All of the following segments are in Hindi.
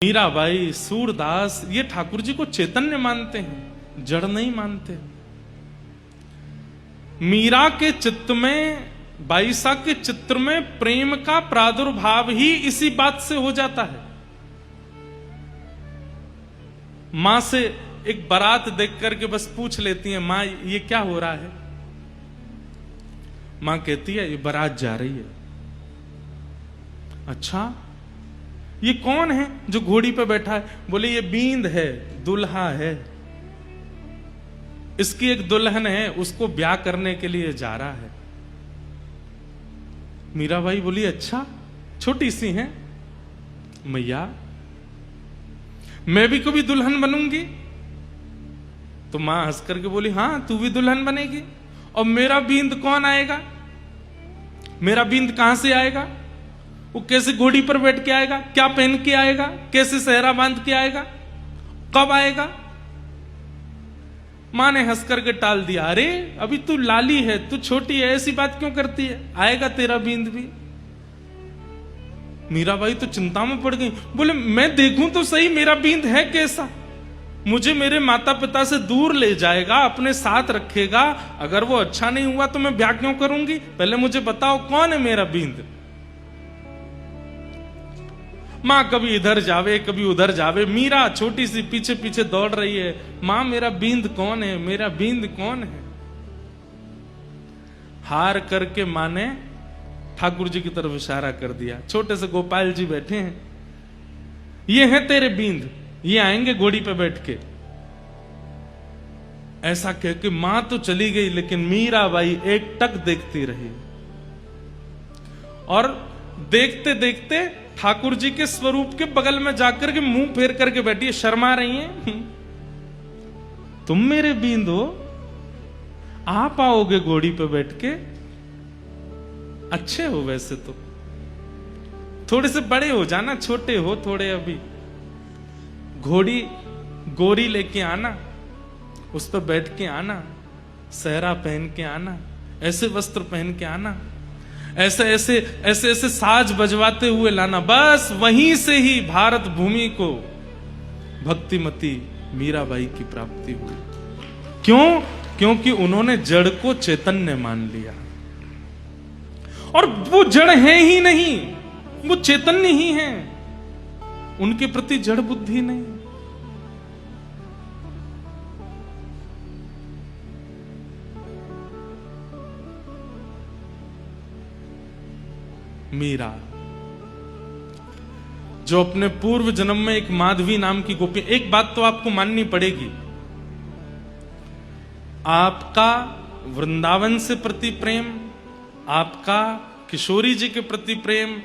मीराबाई, सूरदास ये ठाकुर जी को चैतन्य मानते हैं, जड़ नहीं मानते। मीरा के चित्त में, बाईसा के चित्र में प्रेम का प्रादुर्भाव ही इसी बात से हो जाता है। मां से एक बारात देख करके बस पूछ लेती है, मां ये क्या हो रहा है? मां कहती है ये बारात जा रही है। अच्छा, ये कौन है जो घोड़ी पे बैठा है? बोले ये बींद है, दुल्हा है, इसकी एक दुल्हन है, उसको ब्याह करने के लिए जा रहा है। मीराबाई बोली अच्छा, छोटी सी है मैया, मैं भी कभी दुल्हन बनूंगी? तो मां हंस करके बोली हाँ तू भी दुल्हन बनेगी। और मेरा बींद कौन आएगा? मेरा बींद कहां से आएगा? वो कैसे घोड़ी पर बैठ के आएगा? क्या पहन के आएगा? कैसे सेहरा बांध के आएगा? कब आएगा? मां ने हंस करके टाल दिया, अरे अभी तू लाली है, तू छोटी है, ऐसी बात क्यों करती है? आएगा तेरा बींद भी। मीराबाई तो चिंता में पड़ गई, बोले मैं देखूं तो सही मेरा बींद है कैसा? मुझे मेरे माता पिता से दूर ले जाएगा, अपने साथ रखेगा, अगर वो अच्छा नहीं हुआ तो मैं ब्याह क्यों करूंगी? पहले मुझे बताओ कौन है मेरा बींद। मां कभी इधर जावे कभी उधर जावे, मीरा छोटी सी पीछे पीछे दौड़ रही है, मां मेरा बींद कौन है, मेरा बींद कौन है? हार करके मां ने ठाकुर जी की तरफ इशारा कर दिया। छोटे से गोपाल जी बैठे हैं, ये है तेरे बींद, ये आएंगे घोड़ी पे बैठ के। ऐसा कह के मां तो चली गई, लेकिन मीराबाई एक टक देखती रही। और देखते देखते ठाकुर जी के स्वरूप के बगल में जाकर के मुंह फेर करके बैठी है, शर्मा रही हैं। तुम मेरे बींद हो, आप आओगे घोड़ी पे बैठ के? अच्छे हो वैसे तो, थोड़े से बड़े हो जाना, छोटे हो थोड़े अभी। घोड़ी गोरी लेके आना, उस पर बैठ के आना, सेहरा पहन के आना, ऐसे वस्त्र पहन के आना, ऐसे ऐसे ऐसे ऐसे साज बजवाते हुए लाना। बस वहीं से ही भारत भूमि को भक्तिमती मीराबाई की प्राप्ति हुई। क्यों? क्योंकि उन्होंने जड़ को चैतन्य मान लिया। और वो जड़ है ही नहीं, वो चैतन्य ही है, उनके प्रति जड़ बुद्धि नहीं। मीरा जो अपने पूर्व जन्म में एक माधवी नाम की गोपी, एक बात तो आपको माननी पड़ेगी, आपका वृंदावन से प्रति प्रेम, आपका किशोरी जी के प्रति प्रेम,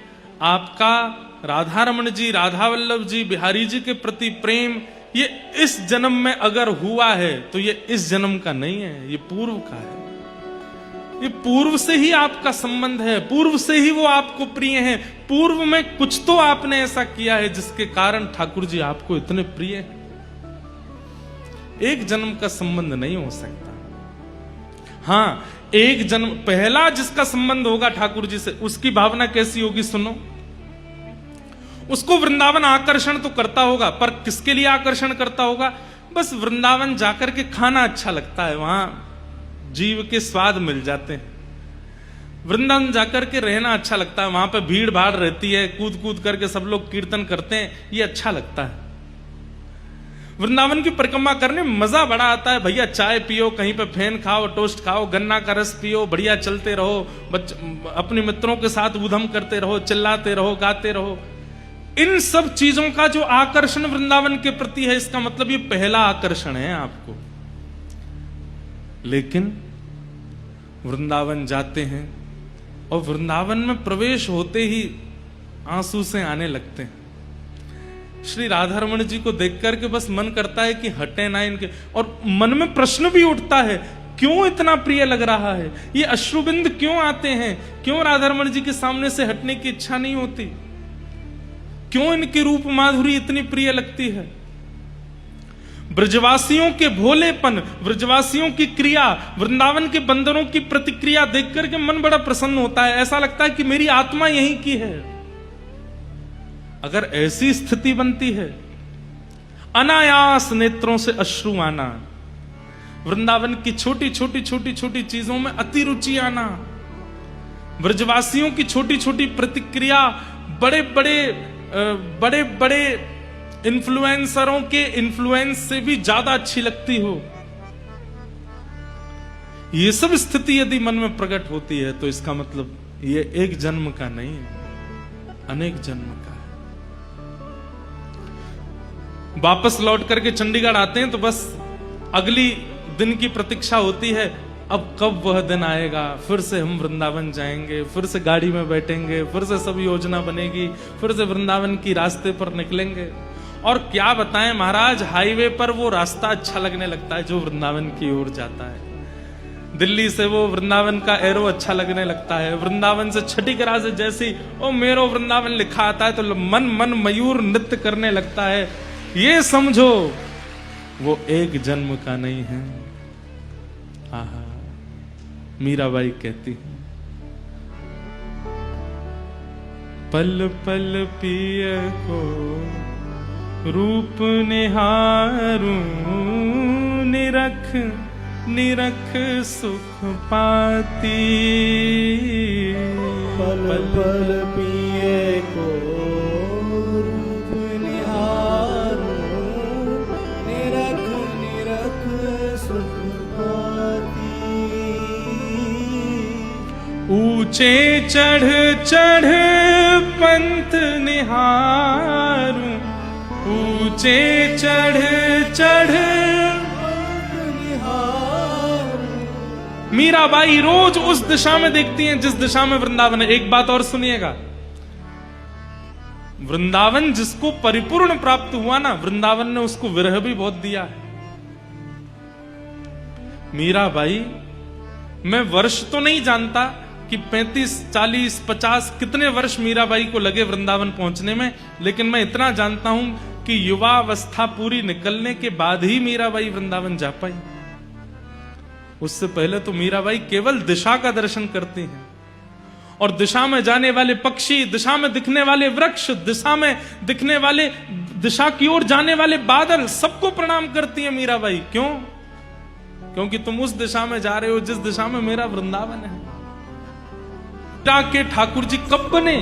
आपका राधा रमण जी, राधा वल्लभ जी, बिहारी जी के प्रति प्रेम, ये इस जन्म में अगर हुआ है तो ये इस जन्म का नहीं है, ये पूर्व का है। ये पूर्व से ही आपका संबंध है, पूर्व से ही वो आपको प्रिय हैं। पूर्व में कुछ तो आपने ऐसा किया है जिसके कारण ठाकुर जी आपको इतने प्रिय हैं। एक जन्म का संबंध नहीं हो सकता। हाँ, एक जन्म पहला जिसका संबंध होगा ठाकुर जी से, उसकी भावना कैसी होगी सुनो। उसको वृंदावन आकर्षण तो करता होगा, पर किसके लिए आकर्षण करता होगा? बस वृंदावन जाकर के खाना अच्छा लगता है, वहां जीव के स्वाद मिल जाते हैं। वृंदावन जाकर के रहना अच्छा लगता है, वहां पे भीड़ भाड़ रहती है, कूद कूद करके सब लोग कीर्तन करते हैं, ये अच्छा लगता है। वृंदावन की परिक्रमा करने में मजा बड़ा आता है। भैया चाय पियो, कहीं पे फैन खाओ, टोस्ट खाओ, गन्ना का रस पियो, बढ़िया चलते रहो, अपने मित्रों के साथ उधम करते रहो, चिल्लाते रहो, गाते रहो। इन सब चीजों का जो आकर्षण वृंदावन के प्रति है, इसका मतलब ये पहला आकर्षण है आपको। लेकिन वृंदावन जाते हैं और वृंदावन में प्रवेश होते ही आंसू से आने लगते हैं। श्री राधा रमण जी को देख करके बस मन करता है कि हटे ना इनके, और मन में प्रश्न भी उठता है, क्यों इतना प्रिय लग रहा है? ये अश्रुबिंद क्यों आते हैं? क्यों राधा रमण जी के सामने से हटने की इच्छा नहीं होती? क्यों इनकी रूप माधुरी इतनी प्रिय लगती है? ब्रजवासियों के भोलेपन, ब्रजवासियों की क्रिया, वृंदावन के बंदरों की प्रतिक्रिया देख करके मन बड़ा प्रसन्न होता है। ऐसा लगता है कि मेरी आत्मा यहीं की है। अगर ऐसी स्थिति बनती है, अनायास नेत्रों से अश्रु आना, वृंदावन की छोटी छोटी चीजों में अति रुचि आना, ब्रजवासियों की छोटी छोटी प्रतिक्रिया बड़े बड़े इन्फ्लुएंसरों के इन्फ्लुएंस से भी ज्यादा अच्छी लगती हो, ये सब स्थिति यदि मन में प्रकट होती है तो इसका मतलब ये एक जन्म का नहीं है, अनेक जन्म का है। वापस लौट करके चंडीगढ़ आते हैं तो बस अगली दिन की प्रतीक्षा होती है, अब कब वह दिन आएगा, फिर से हम वृंदावन जाएंगे, फिर से गाड़ी में बैठेंगे, फिर से सब योजना बनेगी, फिर से वृंदावन की रास्ते पर निकलेंगे। और क्या बताएं महाराज, हाईवे पर वो रास्ता अच्छा लगने लगता है जो वृंदावन की ओर जाता है। दिल्ली से वो वृंदावन का एरो अच्छा लगने लगता है, वृंदावन से छठी करा से जैसी ओ मेरो वृंदावन लिखा आता है तो मन मयूर नृत्य करने लगता है। ये समझो वो एक जन्म का नहीं है। आहा, मीराबाई कहती है, पल पल पिय को रूप निहारूं, निरख निरख सुख पाती। पल पल पिए को रूप निहारूं, निरख निरख सुख पाती। ऊंचे चढ़ चढ़ पंथ निहारूं, ऊंचे चढ़ चढ़। मीराबाई रोज उस दिशा में देखती हैं जिस दिशा में वृंदावन है। एक बात और सुनिएगा, वृंदावन जिसको परिपूर्ण प्राप्त हुआ ना, वृंदावन ने उसको विरह भी बहुत दिया है। मीराबाई, मैं वर्ष तो नहीं जानता कि 35, 40, 50 कितने वर्ष मीराबाई को लगे वृंदावन पहुंचने में, लेकिन मैं इतना जानता हूं कि युवावस्था पूरी निकलने के बाद ही मीराबाई वृंदावन जा पाई। उससे पहले तो मीराबाई केवल दिशा का दर्शन करती हैं, और दिशा में जाने वाले पक्षी, दिशा में दिखने वाले वृक्ष, दिशा में दिखने वाले, दिशा की ओर जाने वाले बादल, सबको प्रणाम करती हैं मीराबाई। क्यों? क्योंकि तुम उस दिशा में जा रहे हो जिस दिशा में मेरा वृंदावन है। के ठाकुर जी कब बने?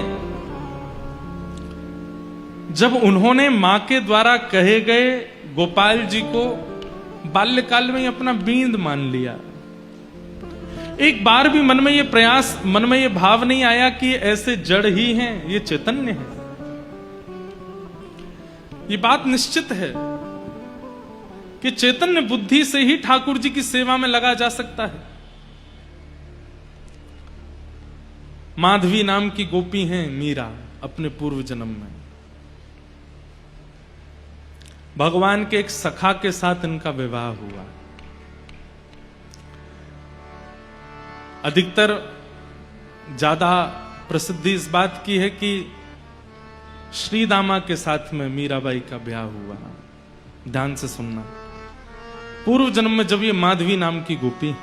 जब उन्होंने मां के द्वारा कहे गए गोपाल जी को बाल्यकाल में ही अपना बींद मान लिया। एक बार भी मन में ये प्रयास, मन में ये भाव नहीं आया कि ये ऐसे जड़ ही हैं, ये चैतन्य है। ये बात निश्चित है कि चैतन्य बुद्धि से ही ठाकुर जी की सेवा में लगा जा सकता है। माधवी नाम की गोपी हैं मीरा, अपने पूर्व जन्म में भगवान के एक सखा के साथ इनका विवाह हुआ। अधिकतर ज्यादा प्रसिद्धि इस बात की है कि श्री दामा के साथ में मीराबाई का ब्याह हुआ। ध्यान से सुनना, पूर्व जन्म में जब ये माधवी नाम की गोपी,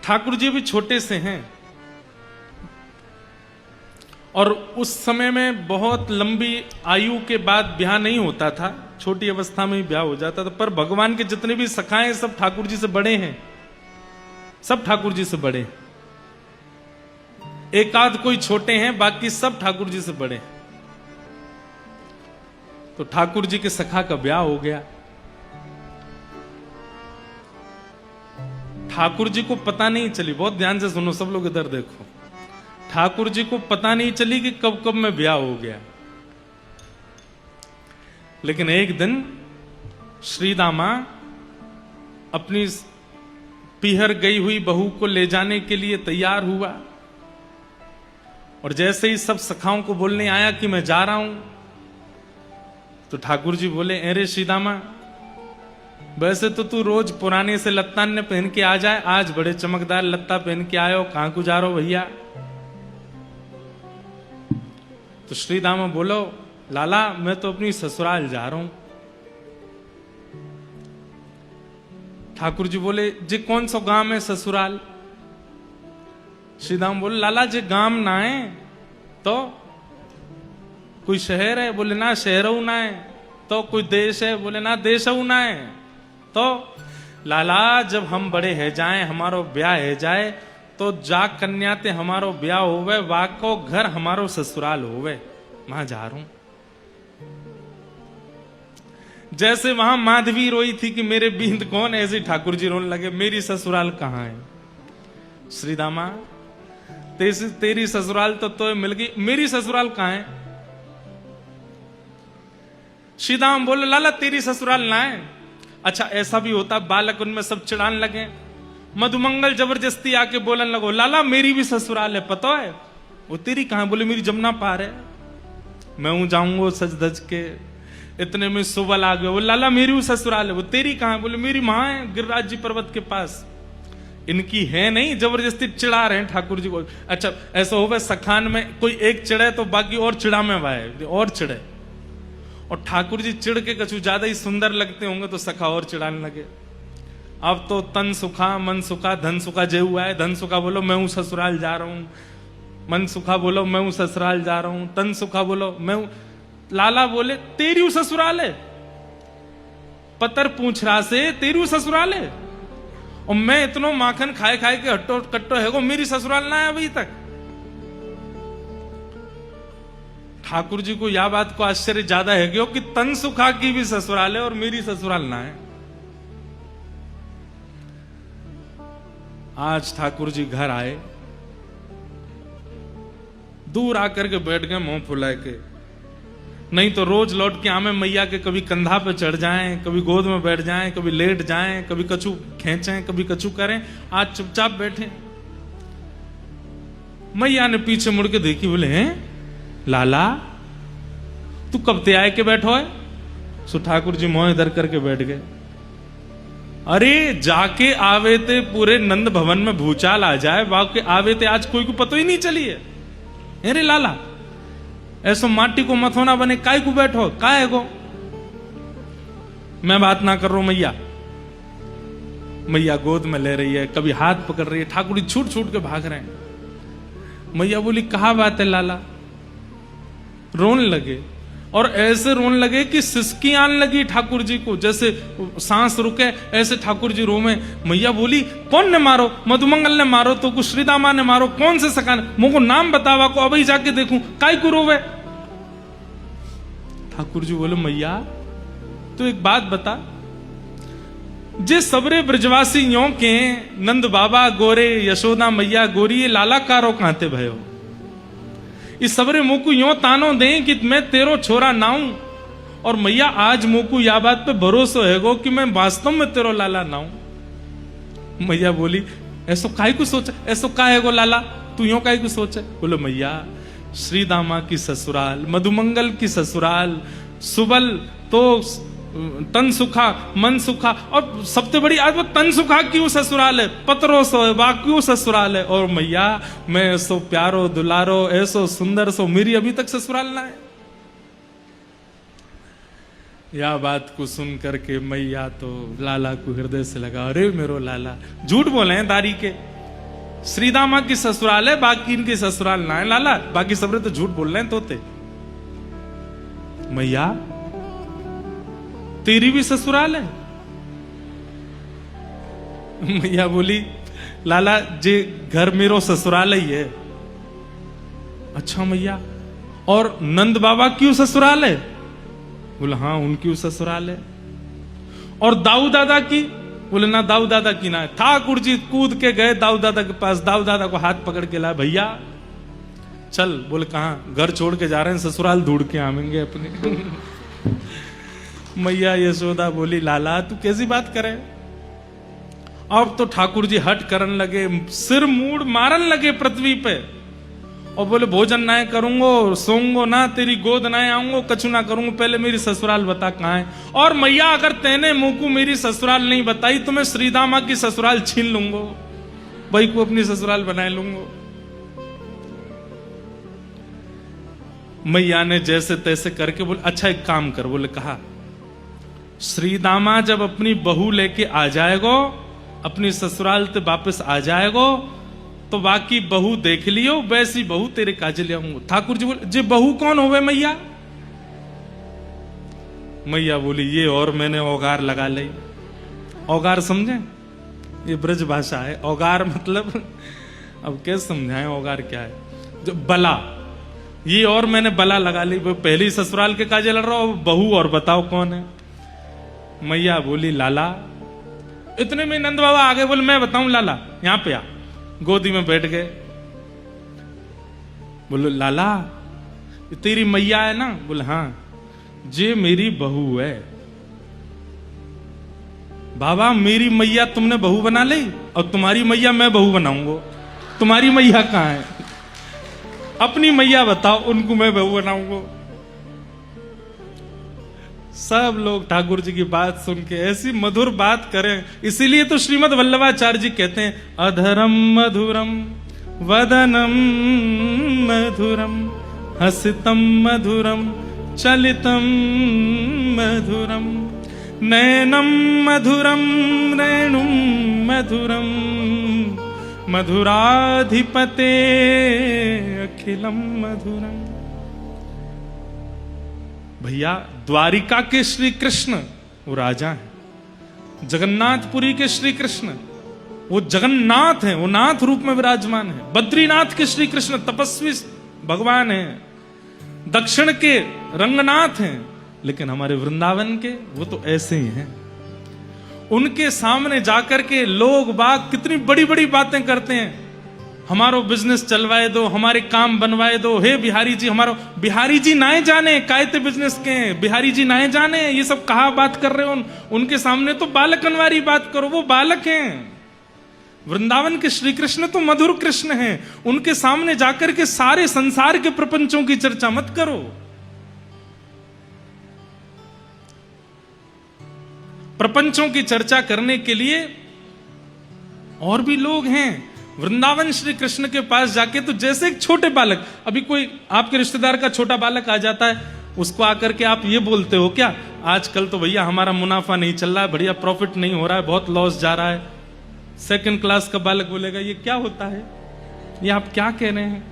ठाकुर जी भी छोटे से हैं और उस समय में बहुत लंबी आयु के बाद ब्याह नहीं होता था, छोटी अवस्था में ही ब्याह हो जाता था। पर भगवान के जितने भी सखाए सब ठाकुर जी से बड़े हैं, सब ठाकुर जी से बड़े। एक आध कोई छोटे हैं, बाकी सब ठाकुर जी से बड़े हैं। तो ठाकुर जी के सखा का ब्याह हो गया। ठाकुर जी को पता नहीं चली, बहुत ध्यान से सुनो सब लोग, इधर देखो, ठाकुर जी को पता नहीं चली कि कब कब में ब्याह हो गया। लेकिन एक दिन श्री दामा अपनी पीहर गई हुई बहू को ले जाने के लिए तैयार हुआ, और जैसे ही सब सखाओं को बोलने आया कि मैं जा रहा हूं, तो ठाकुर जी बोले, अरे श्री दामा, वैसे तो तू रोज पुराने से लत्ता ने पहन के आ जाए, आज बड़े चमकदार लत्ता पहन के आए हो, कहां को जा रहे हो भैया? तो श्री दामा बोलो, लाला मैं तो अपनी ससुराल जा रहा हूं। ठाकुर जी बोले, जी कौन सा गांव है ससुराल? श्री दामा बोले, लाला जी गांव ना है, तो कोई शहर है? बोले ना शहर ना है। तो कोई देश है? बोले ना देश ना है। तो लाला जब हम बड़े है जाए, हमारो ब्याह है जाए, तो जा कन्याते हमारो ब्याह होवे, वाको घर हमारो ससुराल होवे, वहां जा रहा हूं। जैसे वहां माधवी रोई थी कि मेरे बींद कौन, ऐसे ठाकुर जी रोने लगे मेरी ससुराल कहां है। श्री दामा तेरी ससुराल तो मिल गई, मेरी ससुराल कहां है। श्री दाम बोले लाला तेरी ससुराल ना है। अच्छा ऐसा भी होता, बालक उनमें सब चिढ़ाने लगे। मधुमंगल जबरदस्ती आके बोलने लगो लाला मेरी भी ससुराल है, पता है। वो तेरी कहां? बोले मेरी जमुना पार है, मैं हूं जाऊंगा सज धज के। इतने में सुबल आ गए, वो लाला मेरी भी ससुराल है। वो तेरी कहां? बोले मेरी मां है गिरिराज जी पर्वत के पास। इनकी है नहीं, जबरदस्ती चिढ़ा रहे हैं ठाकुर जी को। अच्छा ऐसा हो गया सखान में कोई एक चिढ़े तो बाकी और चिढ़ा में वाए और चिढ़े, और ठाकुर जी चिढ़ के कछु ज्यादा ही सुंदर लगते होंगे तो सखा और चिढ़ाने लगे। अब तो तन सुखा मन सुखा धन सुखा जे हुआ है। धन सुखा बोलो मैं हूं ससुराल जा रहा हूं, मन सुखा बोलो मैं हूं ससुराल जा रहा हूं, तन सुखा बोलो मैं हूं। लाला बोले तेरी हूं ससुराल है, पतर पूछ रहा से तेरी हूं ससुराल है, और मैं इतनो माखन खाए खाए के हट्टो कट्टो है को मेरी ससुराल ना है अभी तक। ठाकुर जी को यह बात को आश्चर्य ज्यादा है कि तन सुखा की भी ससुराल है और मेरी ससुराल ना है। आज ठाकुर जी घर आए, दूर आकर के बैठ गए मुंह फुला के। नहीं तो रोज लौट के आमे मैया के कभी कंधा पे चढ़ जाएं, कभी गोद में बैठ जाएं, कभी लेट जाएं, कभी कछु खींचें, कभी कछु करें। आज चुपचाप बैठे। मैया ने पीछे मुड़ के देखी, बोले हैं लाला तू कब ते आए के बैठो है। सो ठाकुर जी मोह इधर करके बैठ गए। अरे जाके आवे थे पूरे नंद भवन में भूचाल आ जाए, बाकी आवे थे आज कोई को पतो ही नहीं चली है। अरे लाला ऐसो माटी को मथोना बने काय को बैठो, काय को। मैं बात ना कर रहा हूं मैया। मैया गोद में ले रही है, कभी हाथ पकड़ रही है, ठाकुर जी छूट छूट के भाग रहे हैं। मैया बोली कहा बात है लाला। रोने लगे, और ऐसे रोने लगे कि सिसकी आने लगी ठाकुर जी को, जैसे सांस रुके ऐसे ठाकुर जी रोवे। मैया बोली कौन ने मारो? मधुमंगल ने मारो तो कुछ श्रीदामा ने मारो, कौन से सकान मुझको नाम बतावा को अभी जाके देखूं काय को रोवे। ठाकुर जी बोले मैया तो एक बात बता, जे सबरे ब्रजवासी यो के नंद बाबा गोरे यशोदा मैया गोरी ये लाला कारो कहते भयो, इस सबरे मुकु यो तानो दे कि मैं तेरो छोरा नाऊं, और मैया आज मुकु या बात पे भरोसा है गो कि मैं वास्तव में तेरो लाला नाऊं। मैया बोली ऐसो काय को सोचा, ऐसो का है गो लाला तू यो काय को सोचे। बोलो मैया श्रीदामा की ससुराल, मधुमंगल की ससुराल, सुबल तो तन सुखा मन सुखा, और सबसे बड़ी आज वो तन सुखा क्यों ससुराल है, पतरो सो है क्यों ससुराल है। और मैया मैं ऐसो प्यारो दुलारो ऐसो सुंदर सो मेरी अभी तक ससुराल ना है। यह बात को सुन करके मैया तो लाला को हृदय से लगा, अरे मेरो लाला झूठ बोले हैं दारी के, श्रीदामा की ससुराल है बाकी इनकी ससुराल ना है लाला, बाकी सबरे तो झूठ बोल रहे हैं तोते। मैया तेरी भी ससुराल है। मैया बोली लाला जे घर मेरो ससुराल ही है। अच्छा मैया और नंद बाबा क्यों ससुराल है? बोले हाँ उनकी ससुराल है। और दाऊ दादा की? बोले ना दाऊ दादा की ना है। ठाकुर जी कूद के गए दाऊ दादा के पास, दाऊ दादा को हाथ पकड़ के लाए, भैया चल। बोले कहां? घर छोड़ के जा रहे हैं, ससुराल ढूंढ के आवेंगे अपने। मैया यशोदा बोली लाला तू कैसी बात करे। अब तो ठाकुर जी हट करने लगे, सिर मूड मारन लगे पृथ्वी पे, और बोले भोजन ना करूंगो, सोऊंगो ना, तेरी गोद ना आऊंगो, कछु ना करूंगो, पहले मेरी ससुराल बता कहां है। और मैया अगर तेने मुंह को मेरी ससुराल नहीं बताई तो मैं श्रीदामा की ससुराल छीन लूंगो, भाई को अपनी ससुराल बनाए लूंगो। मैया ने जैसे तैसे करके बोले अच्छा एक काम कर। बोले कहा श्रीदामा जब अपनी बहू लेके आ जाएगो, अपनी ससुराल से वापस आ जाएगो, तो बाकी बहू देख लियो, वैसी बहू तेरे काजे ले आऊंगा। ठाकुर जी बोले जे बहू कौन होवे मैया? मैया बोली ये और मैंने औगार लगा ली। औगार समझे? ये ब्रज भाषा है। औगार मतलब अब कैसे समझाएं औगार क्या है? जो बला, ये और मैंने बला लगा ली। वो पहली ससुराल के काजे लड़ रहा हो, बहू और बताओ कौन है? मैया बोली लाला। इतने में नंद बाबा आगे बोले मैं बताऊं लाला, यहां पे आ। गोदी में बैठ गए। बोलो लाला तेरी मैया है ना? बोले हाँ। जे मेरी बहू है। बाबा मेरी मैया तुमने बहू बना ली और तुम्हारी मैया मैं बहू बनाऊंगा। तुम्हारी मैया कहां है? अपनी मैया बताओ, उनको मैं बहू बनाऊंगा। सब लोग ठाकुर जी की बात सुन के ऐसी मधुर बात करें। इसीलिए तो श्रीमद् वल्लभाचार्य जी कहते हैं अधरम मधुरम वदनम मधुरम हसितम मधुरम चलितम मधुरम नैनम मधुरम रेणुम मधुरम मधुराधिपते अखिलम मधुरम। भैया द्वारिका के श्री कृष्ण वो राजा हैं, जगन्नाथपुरी के श्री कृष्ण वो जगन्नाथ हैं, वो नाथ रूप में विराजमान है। बद्रीनाथ के श्री कृष्ण तपस्वी भगवान हैं, दक्षिण के रंगनाथ हैं। लेकिन हमारे वृंदावन के वो तो ऐसे ही हैं। उनके सामने जाकर के लोग बाग कितनी बड़ी बड़ी बातें करते हैं। हमारो बिजनेस चलवाए दो, हमारे काम बनवाए दो, हे बिहारी जी हमारो। बिहारी जी नाए जाने कायते बिजनेस के हैं, बिहारी जी नाए जाने ये सब कहा बात कर रहे हो। उनके सामने तो बालकनवारी बात करो, वो बालक हैं। वृंदावन के श्री कृष्ण तो मधुर कृष्ण हैं। उनके सामने जाकर के सारे संसार के प्रपंचों की चर्चा मत करो। प्रपंचों की चर्चा करने के लिए और भी लोग हैं। वृंदावन श्री कृष्ण के पास जाके तो जैसे एक छोटे बालक, अभी कोई आपके रिश्तेदार का छोटा बालक आ जाता है, उसको आकर के आप ये बोलते हो क्या आजकल तो भैया हमारा मुनाफा नहीं चल रहा है, बढ़िया प्रॉफिट नहीं हो रहा है, बहुत लॉस जा रहा है। सेकंड क्लास का बालक बोलेगा ये क्या होता है, ये आप क्या कह रहे हैं?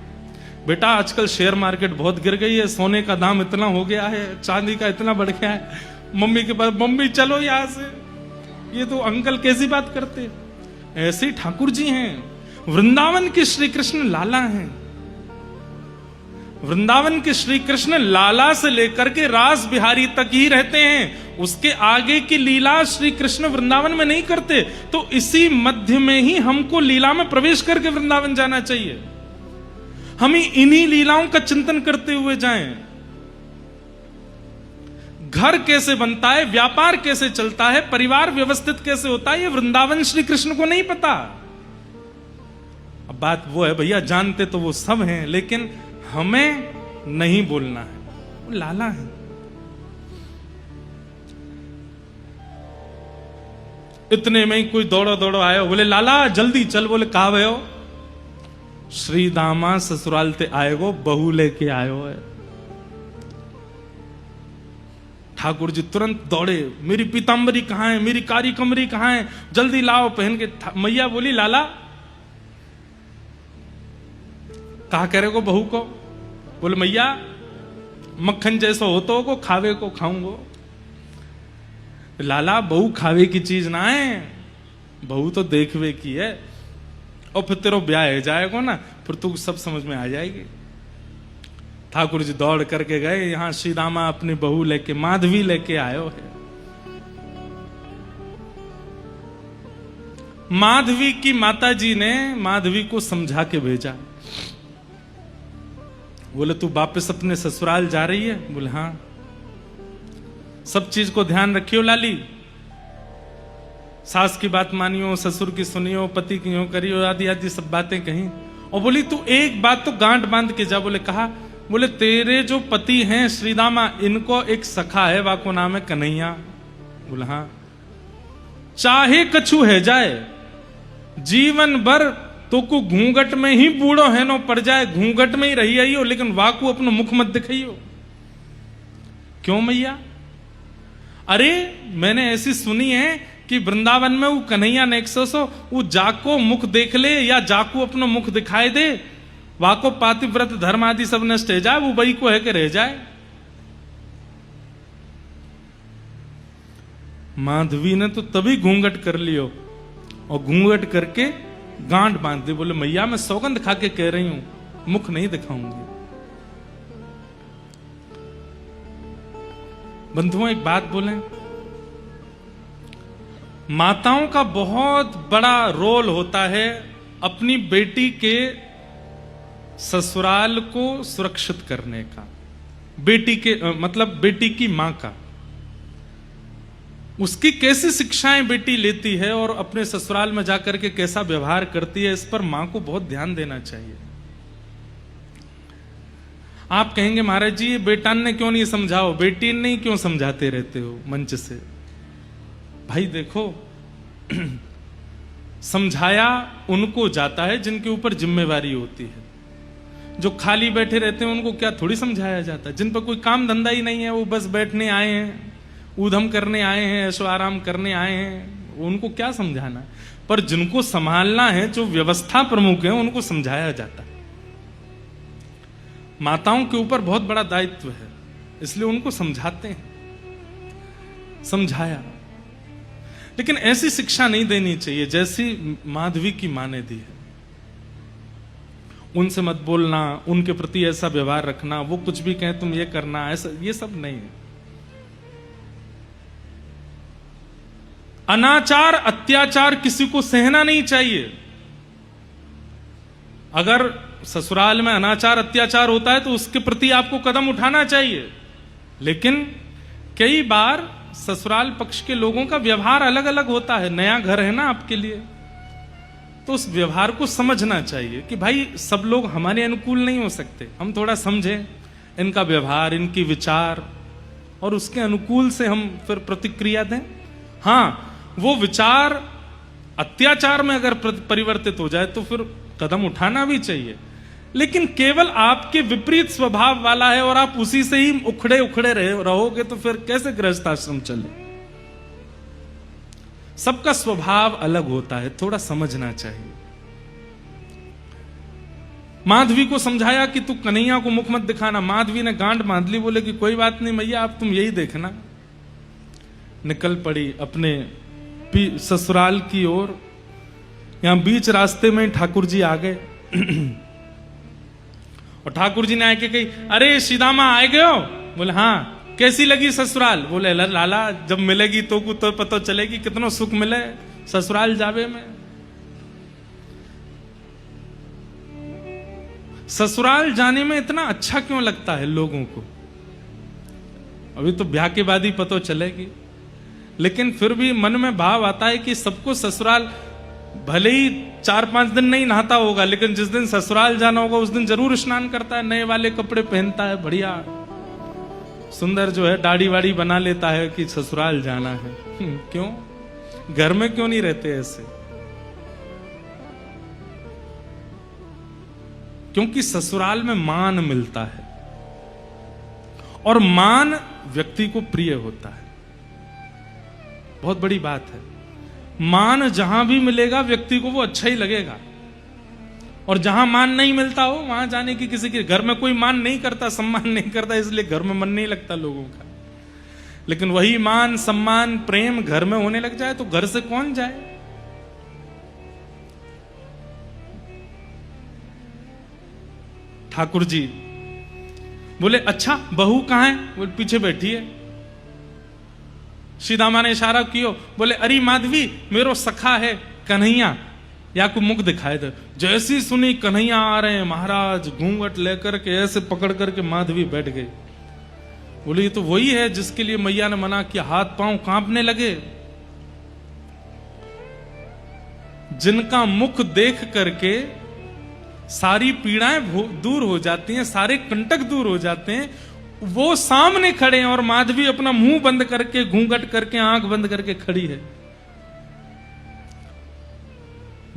बेटा आजकल शेयर मार्केट बहुत गिर गई है, सोने का दाम इतना हो गया है, चांदी का इतना बढ़ गया है। मम्मी के पास, मम्मी चलो यहां से, ये तो अंकल कैसी बात करते हैं। ऐसे ही ठाकुर जी हैं। वृंदावन के श्री कृष्ण लाला हैं। वृंदावन के श्री कृष्ण लाला से लेकर के रास बिहारी तक ही रहते हैं। उसके आगे की लीला श्री कृष्ण वृंदावन में नहीं करते। तो इसी मध्य में ही हमको लीला में प्रवेश करके वृंदावन जाना चाहिए। हम इन्हीं लीलाओं का चिंतन करते हुए जाएं। घर कैसे बनता है, व्यापार कैसे चलता है, परिवार व्यवस्थित कैसे होता है, ये वृंदावन श्री कृष्ण को नहीं पता। अब बात वो है भैया, जानते तो वो सब हैं, लेकिन हमें नहीं बोलना है। वो लाला है। इतने में ही कोई दौड़ो दौड़ो आयो, बोले लाला जल्दी चल। बोले कहा भयो? श्री दामा ससुराल ते आएगो, बहू लेके आयो है। ठाकुर जी तुरंत दौड़े, मेरी पीतांबरी कहां है, मेरी कारी कमरी कहां है, जल्दी लाओ पहन के। मैया बोली लाला कहा करे को बहू को? बोले मैया मक्खन जैसा होता हो को खावे को खाऊंगो। लाला बहू खावे की चीज ना है, बहू तो देखवे की है। और फिर तेरा ब्याह है जाएगा ना, फिर तू सब समझ में आ जाएगी। ठाकुर जी दौड़ करके गए, यहां श्री दामा अपनी बहू लेके, माधवी लेके आयो है। माधवी की माता जी ने माधवी को समझा के भेजा। बोले तू वापस अपने ससुराल जा रही है? बोले हाँ। सब चीज को ध्यान रखियो लाली, सास की बात मानियो, ससुर की सुनियो, पति की यूं करियो, आदि आदि सब बातें कहीं। और बोली तू एक बात तो गांठ बांध के जा। बोले कहा? बोले तेरे जो पति हैं श्रीदामा, इनको एक सखा है, वाको नाम है कन्हैया। बोले हाँ। चाहे कछु है जाए, जीवन भर तो को घूंघट में ही बूढ़ो है नो पड़ जाए, घूंघट में ही रही आई हो, लेकिन वाकू अपनो मुख मत दिखाइयो। क्यों मैया? अरे मैंने ऐसी सुनी है कि वृंदावन में वो कन्हैया नेक्सो सो वो जाको मुख देख ले या जाको अपनो मुख दिखाई दे, वाको पातिव्रत धर्म आदि सब नष्ट हो जाए, वो वही को है कि रह जाए। माधवी ने तो तभी घूंघट कर लियो और घूंघट करके गांठ बांध दी। बोले मैया मैं सौगंध खा के कह रही हूं मुख नहीं दिखाऊंगी। बंधुओं एक बात बोलें, माताओं का बहुत बड़ा रोल होता है अपनी बेटी के ससुराल को सुरक्षित करने का, बेटी के मतलब बेटी की मां का। उसकी कैसी शिक्षाएं बेटी लेती है और अपने ससुराल में जाकर के कैसा व्यवहार करती है, इस पर मां को बहुत ध्यान देना चाहिए। आप कहेंगे महाराज जी बेटान ने क्यों नहीं समझाओ, बेटी ने क्यों समझाते रहते हो मंच से। भाई देखो समझाया उनको जाता है जिनके ऊपर जिम्मेवारी होती है। जो खाली बैठे रहते हैं उनको क्या थोड़ी समझाया जाता है। जिन पर कोई काम धंधा ही नहीं है, वो बस बैठने आए हैं, ऊधम करने आए हैं, ऐशो आराम करने आए हैं, उनको क्या समझाना है। पर जिनको संभालना है, जो व्यवस्था प्रमुख है, उनको समझाया जाता है। माताओं के ऊपर बहुत बड़ा दायित्व है, इसलिए उनको समझाते हैं। समझाया, लेकिन ऐसी शिक्षा नहीं देनी चाहिए जैसी माधवी की मां ने दी है। उनसे मत बोलना, उनके प्रति ऐसा व्यवहार रखना, वो कुछ भी कहें तुम ये करना, ऐसा ये सब नहीं है। अनाचार अत्याचार किसी को सहना नहीं चाहिए। अगर ससुराल में अनाचार अत्याचार होता है तो उसके प्रति आपको कदम उठाना चाहिए। लेकिन कई बार ससुराल पक्ष के लोगों का व्यवहार अलग अलग होता है। नया घर है ना आपके लिए, तो उस व्यवहार को समझना चाहिए कि भाई सब लोग हमारे अनुकूल नहीं हो सकते। हम थोड़ा समझें इनका व्यवहार, इनकी विचार, और उसके अनुकूल से हम फिर प्रतिक्रिया दें। हाँ, वो विचार अत्याचार में अगर परिवर्तित हो जाए तो फिर कदम उठाना भी चाहिए। लेकिन केवल आपके विपरीत स्वभाव वाला है और आप उसी से ही उखड़े उखड़े रहोगे तो फिर कैसे गृहस्थ आश्रम चले। सबका स्वभाव अलग होता है, थोड़ा समझना चाहिए। माधवी को समझाया कि तू कन्हैया को मुख मत दिखाना। माधवी ने गांठ बांध ली, बोले कि कोई बात नहीं मैया, आप तुम यही देखना। निकल पड़ी अपने ससुराल की ओर। यहां बीच रास्ते में ठाकुर जी आ गए और ठाकुर जी ने आके कही, अरे सीदामा आए गए हो? बोले हाँ, कैसी लगी ससुराल? बोले लाला जब मिलेगी तो को तो पता चलेगी कितना सुख मिले ससुराल जावे में। ससुराल जाने में इतना अच्छा क्यों लगता है लोगों को? अभी तो ब्याह के बाद ही पता चलेगी, लेकिन फिर भी मन में भाव आता है कि सबको ससुराल, भले ही 4-5 दिन नहीं नहाता होगा, लेकिन जिस दिन ससुराल जाना होगा उस दिन जरूर स्नान करता है, नए वाले कपड़े पहनता है, बढ़िया सुंदर जो है दाढ़ी वाड़ी बना लेता है कि ससुराल जाना है। क्यों? घर में क्यों नहीं रहते ऐसे? क्योंकि ससुराल में मान मिलता है और मान व्यक्ति को प्रिय होता है। बहुत बड़ी बात है। मान जहां भी मिलेगा व्यक्ति को वो अच्छा ही लगेगा, और जहां मान नहीं मिलता हो वहां जाने की किसी के घर में कोई मान नहीं करता, सम्मान नहीं करता, इसलिए घर में मन नहीं लगता लोगों का। लेकिन वही मान, सम्मान, प्रेम घर में होने लग जाए तो घर से कौन जाए? ठाकुर जी बोले अच्छा बहू कहां है? बोले पीछे बैठी है। सीदामा ने इशारा कियो, बोले अरे माधवी मेरो सखा है कन्हैया, या को मुख दिखाए दे। जैसी सुनी कन्हैया आ रहे हैं महाराज, घूंघट लेकर के ऐसे पकड़ करके माधवी बैठ गई। बोले ये तो वही है जिसके लिए मैया ने मना किया। हाथ पांव कांपने लगे। जिनका मुख देख करके सारी पीड़ाएं दूर हो जाती हैं, सारे कंटक दूर हो जाते हैं, वो सामने खड़े हैं और माधवी अपना मुंह बंद करके, घूंघट करके, आंख बंद करके खड़ी है।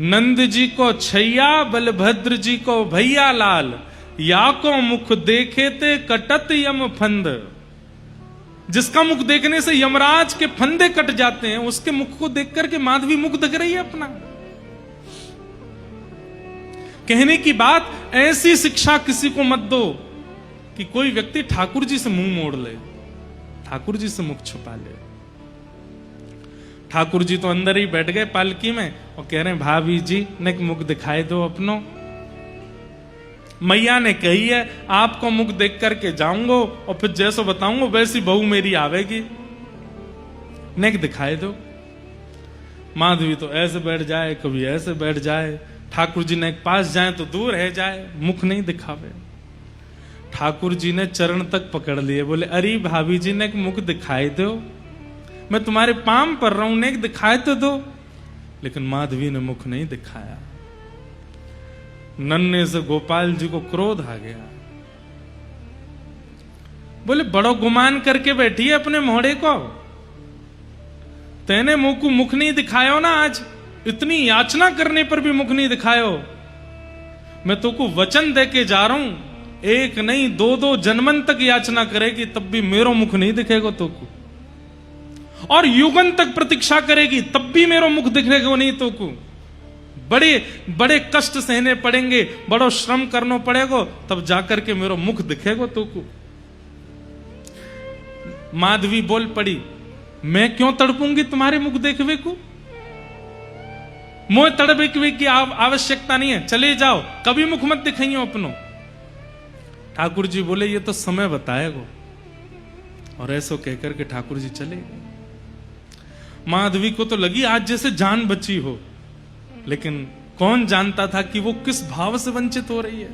नंद जी को छैया, बलभद्र जी को भैया लाल, या को मुख देखे ते कटत यम फंद। जिसका मुख देखने से यमराज के फंदे कट जाते हैं, उसके मुख को देख करके माधवी मुख देख रही है अपना। कहने की बात, ऐसी शिक्षा किसी को मत दो कि कोई व्यक्ति ठाकुर जी से मुंह मोड़ ले, ठाकुर जी से मुख छुपा ले। ठाकुर जी तो अंदर ही बैठ गए पालकी में और कह रहे हैं, भाभी जी ने मुख दिखाई दो अपनो। मैया ने कही है आपको मुख देख करके जाऊंगा और फिर जैसा बताऊंगा वैसी बहू मेरी आवेगी, नेक दिखाई दो। माधवी तो ऐसे बैठ जाए, कभी ऐसे बैठ जाए, ठाकुर जी ने पास जाए तो दूर रह जाए, मुख नहीं दिखावे। ठाकुर जी ने चरण तक पकड़ लिए, बोले अरे भाभी जी ने मुख दिखाई दो, मैं तुम्हारे पाम पर रहा हूं, नेक दिखाई तो दो। लेकिन माधवी ने मुख नहीं दिखाया। नन्हे से गोपाल जी को क्रोध आ गया, बोले बड़ो गुमान करके बैठी है अपने मोहड़े को, तेने मुंह को मुख नहीं दिखायो ना, आज इतनी याचना करने पर भी मुख नहीं दिखायो। मैं तो को वचन दे के जा रहा हूं, एक नहीं दो दो जन्मन तक याचना करेगी तब भी मेरो मुख नहीं दिखेगा तो को, और युगन तक प्रतीक्षा करेगी तब भी मेरो मुख दिखेगा नहीं तो को। बड़े बड़े कष्ट सहने पड़ेंगे, बड़ो श्रम करना पड़ेगा तब जाकर के मेरो मुख दिखेगा तो को। माधवी बोल पड़ी, मैं क्यों तड़पूंगी तुम्हारे मुख देखवे को, मोह तड़पे की आवश्यकता नहीं है, चले जाओ, कभी मुख मत दिखाइयो अपनो। ठाकुर जी बोले ये तो समय बताएगा, और ऐसो कहकर के ठाकुर जी चले गए। माधवी को तो लगी आज जैसे जान बची हो, लेकिन कौन जानता था कि वो किस भाव से वंचित हो रही है।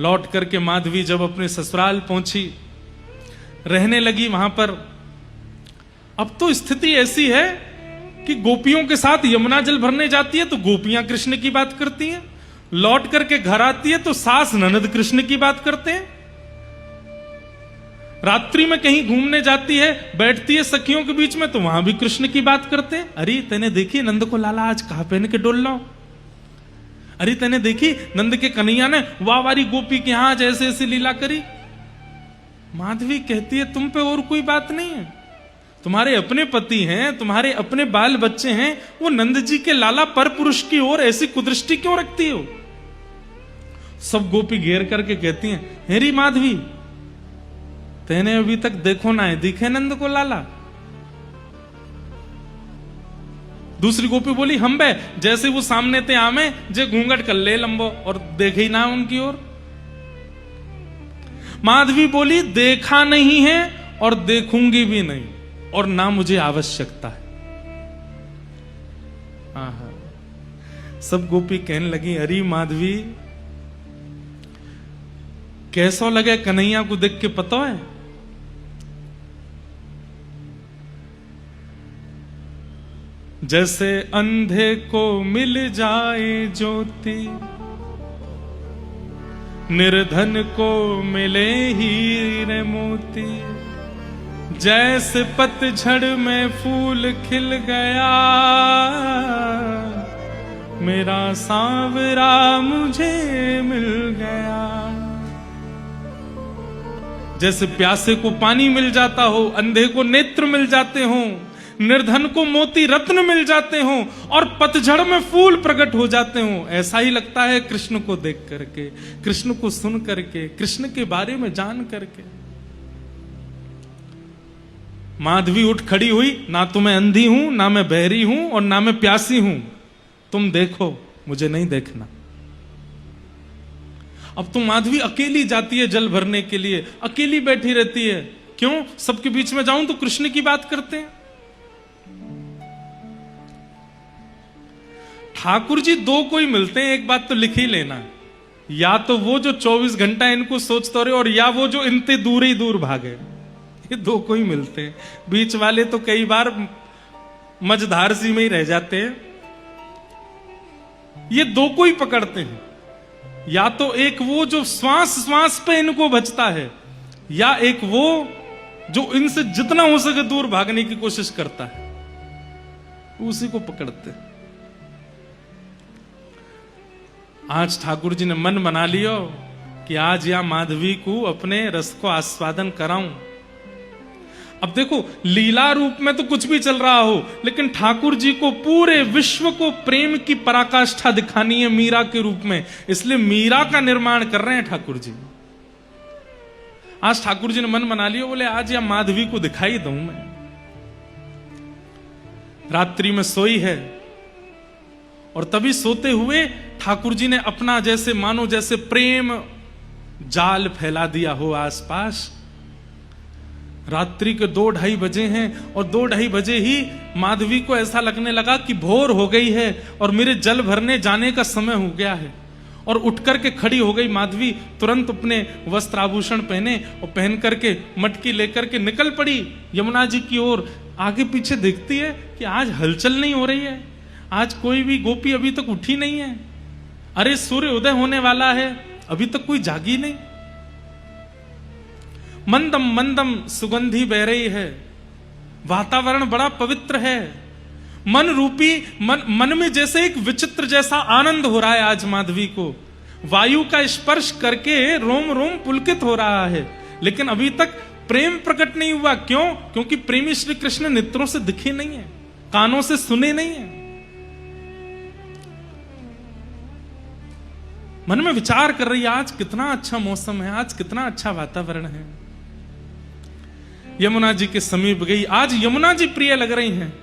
लौट करके माधवी जब अपने ससुराल पहुंची, रहने लगी वहां पर, अब तो स्थिति ऐसी है कि गोपियों के साथ यमुना जल भरने जाती है तो गोपियां कृष्ण की बात करती हैं, लौट करके घर आती है तो सास ननद कृष्ण की बात करते हैं, रात्रि में कहीं घूमने जाती है, बैठती है सखियों के बीच में तो वहां भी कृष्ण की बात करते हैं। अरे तेने देखी नंद को लाला आज कहां पहन के डोल लो, अरे तेने देखी नंद के कन्हैया ने वावारी गोपी के यहां आज ऐसे ऐसी लीला करी। माधवी कहती है तुम पे और कोई बात नहीं है, तुम्हारे अपने पति हैं, तुम्हारे अपने बाल बच्चे हैं, वो नंद जी के लाला पर पुरुष की ओर ऐसी कुदृष्टि क्यों रखती हो। सब गोपी घेर करके कहती हैं, हेरी माधवी तेने अभी तक देखो ना है, दिखे नंद को लाला। दूसरी गोपी बोली, हम बे जैसे वो सामने थे आमे जे घूंघट कर ले लंबो और देखे ही ना उनकी ओर। माधवी बोली, देखा नहीं है और देखूंगी भी नहीं, और ना मुझे आवश्यकता है। सब गोपी कहने लगी, अरे माधवी कैसा लगे कन्हैया को देख के पता है, जैसे अंधे को मिल जाए ज्योति, निर्धन को मिले हीरे मोती, जैसे पतझड़ में फूल खिल गया, मेरा सांवरा मुझे मिल गया। जैसे प्यासे को पानी मिल जाता हो, अंधे को नेत्र मिल जाते हो, निर्धन को मोती रत्न मिल जाते हो, और पतझड़ में फूल प्रकट हो जाते हो, ऐसा ही लगता है कृष्ण को देख करके, कृष्ण को सुन करके, कृष्ण के बारे में जान करके। माधवी उठ खड़ी हुई, ना तो मैं अंधी हूं, ना मैं बहरी हूं, और ना मैं प्यासी हूं, तुम देखो मुझे नहीं देखना। अब तो माधवी अकेली जाती है जल भरने के लिए, अकेली बैठी रहती है, क्यों, सबके बीच में जाऊं तो कृष्ण की बात करते हैं। ठाकुर जी दो कोई मिलते हैं, एक बात तो लिख ही लेना, या तो वो जो 24 घंटा इनको सोचते रहे, और या वो जो इनते दूर ही दूर भागे। ये दो कोई मिलते हैं, बीच वाले तो कई बार मझधार सी में ही रह जाते हैं। ये दो कोई पकड़ते हैं, या तो एक वो जो श्वास श्वास पे इनको बचता है, या एक वो जो इनसे जितना हो सके दूर भागने की कोशिश करता है, उसी को पकड़ते हैं। आज ठाकुर जी ने मन बना लियो कि आज या माधवी को अपने रस को आस्वादन कराऊं, अब देखो, लीला रूप में तो कुछ भी चल रहा हो, लेकिन ठाकुर जी को पूरे विश्व को प्रेम की पराकाष्ठा दिखानी है मीरा के रूप में, इसलिए मीरा का निर्माण कर रहे हैं ठाकुर जी। आज ठाकुर जी ने मन बना लिया, बोले आज या माधवी को दिखाई दूं मैं। रात्रि में सोई है और तभी सोते हुए ठाकुर जी ने अपना जैसे मानो जैसे प्रेम जाल फैला दिया हो आसपास। रात्रि के 2-2:30 बजे हैं और 2-2:30 बजे ही माधवी को ऐसा लगने लगा कि भोर हो गई है और मेरे जल भरने जाने का समय हो गया है। और उठ करके खड़ी हो गई माधवी, तुरंत अपने वस्त्र आभूषण पहने और पहन करके मटकी लेकर के निकल पड़ी यमुना जी की ओर। आगे पीछे देखती है कि आज हलचल नहीं हो रही है, आज कोई भी गोपी अभी तक उठी नहीं है। अरे सूर्य उदय होने वाला है, अभी तक कोई जागी नहीं। मंदम मंदम सुगंधी बह रही है, वातावरण बड़ा पवित्र है। मन रूपी मन में जैसे एक विचित्र जैसा आनंद हो रहा है आज माधवी को। वायु का स्पर्श करके रोम रोम पुलकित हो रहा है, लेकिन अभी तक प्रेम प्रकट नहीं हुआ। क्यों? क्योंकि प्रेमी श्री कृष्ण नेत्रों से दिखे नहीं है, कानों से सुने नहीं है। मन में विचार कर रही है, आज कितना अच्छा मौसम है, आज कितना अच्छा वातावरण है। यमुना जी के समीप गई। आज यमुना जी प्रिय लग रही हैं,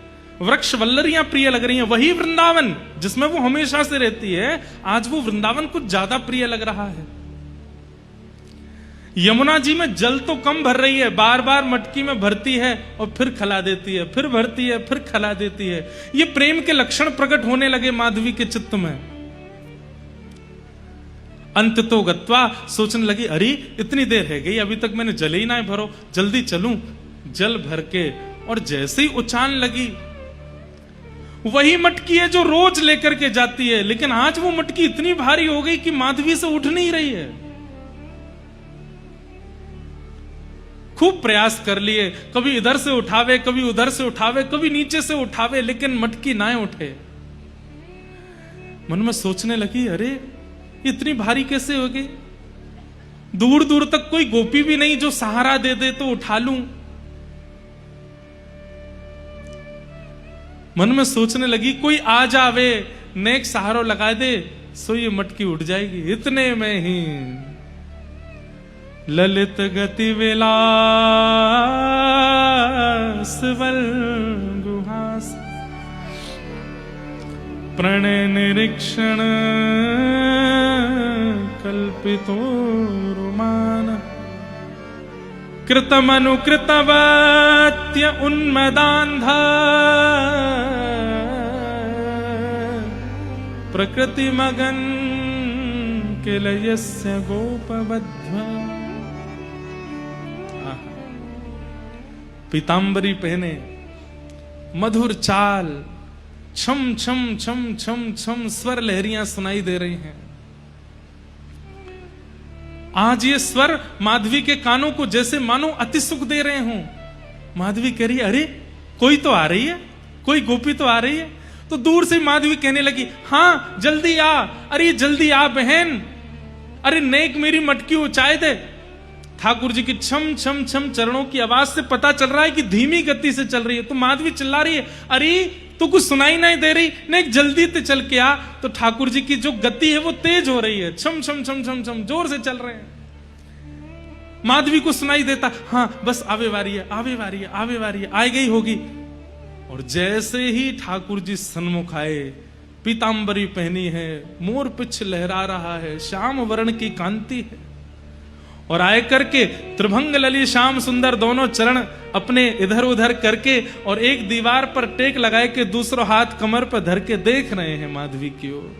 वृक्ष वल्लरियां प्रिय लग रही हैं। वही वृंदावन जिसमें वो हमेशा से रहती है, आज वो वृंदावन कुछ ज्यादा प्रिय लग रहा है। यमुना जी में जल तो कम भर रही है, बार बार मटकी में भरती है और फिर खला देती है, फिर भरती है, फिर खला देती है। ये प्रेम के लक्षण प्रकट होने लगे माधवी के चित्त में। अंत तो गत्वा सोचने लगी, अरे इतनी देर है गई, अभी तक मैंने जल ही ना भरो, जल्दी चलूं। जल भर के और जैसे ही उछान लगी, वही मटकी है जो रोज लेकर के जाती है, लेकिन आज वो मटकी इतनी भारी हो गई कि माधवी से उठ नहीं रही है। खूब प्रयास कर लिए, कभी इधर से उठावे, कभी उधर से उठावे, कभी नीचे से उठावे, लेकिन मटकी ना उठे। मन में सोचने लगी, अरे इतनी भारी कैसे हो गई? दूर दूर तक कोई गोपी भी नहीं जो सहारा दे दे तो उठा लूं। मन में सोचने लगी, कोई आ जावे, नेक सहारो लगा दे, सो ये मटकी उठ जाएगी। इतने में ही ललित गति विलास वल गुहास प्रणय निरीक्षण कल्पितो रुमान कृतमनुकृतवत्य उन्मदान्धा प्रकृति मगन किलयस्य गोपबद्ध्वा। पीतांबरी पहने, मधुर चाल, छम छम छम छम छम स्वर लहरियां सुनाई दे रही हैं। आज ये स्वर माधवी के कानों को जैसे मानो अति सुख दे रहे हों। माधवी कह रही है, अरे कोई तो आ रही है, कोई गोपी तो आ रही है। तो दूर से माधवी कहने लगी, हाँ जल्दी आ, अरे जल्दी आ बहन, अरे नेक मेरी मटकी उचाए दे। ठाकुर जी की छम छम छम चरणों की आवाज से पता चल रहा है कि धीमी गति से चल रही है। तो माधवी चिल्ला रही है, अरे तो कुछ सुनाई नहीं दे रही, नेक जल्दी से चल के आ। तो ठाकुर जी की जो गति है वो तेज हो रही है, छम छम छम छम छम जोर से चल रहे हैं। माधवी को सुनाई देता, हाँ बस आवे वारी है, आवे वारी है, आवे वारी है, आ गई होगी। और जैसे ही ठाकुर जी सन्मुख आए, पीतांबरी पहनी है, मोर पिछ लहरा रहा है, श्याम वर्ण की कांति है, और आए करके त्रिभंग लली श्याम सुंदर दोनों चरण अपने इधर उधर करके और एक दीवार पर टेक लगाए के दूसरा हाथ कमर पर धर के देख रहे हैं माधवी की ओर।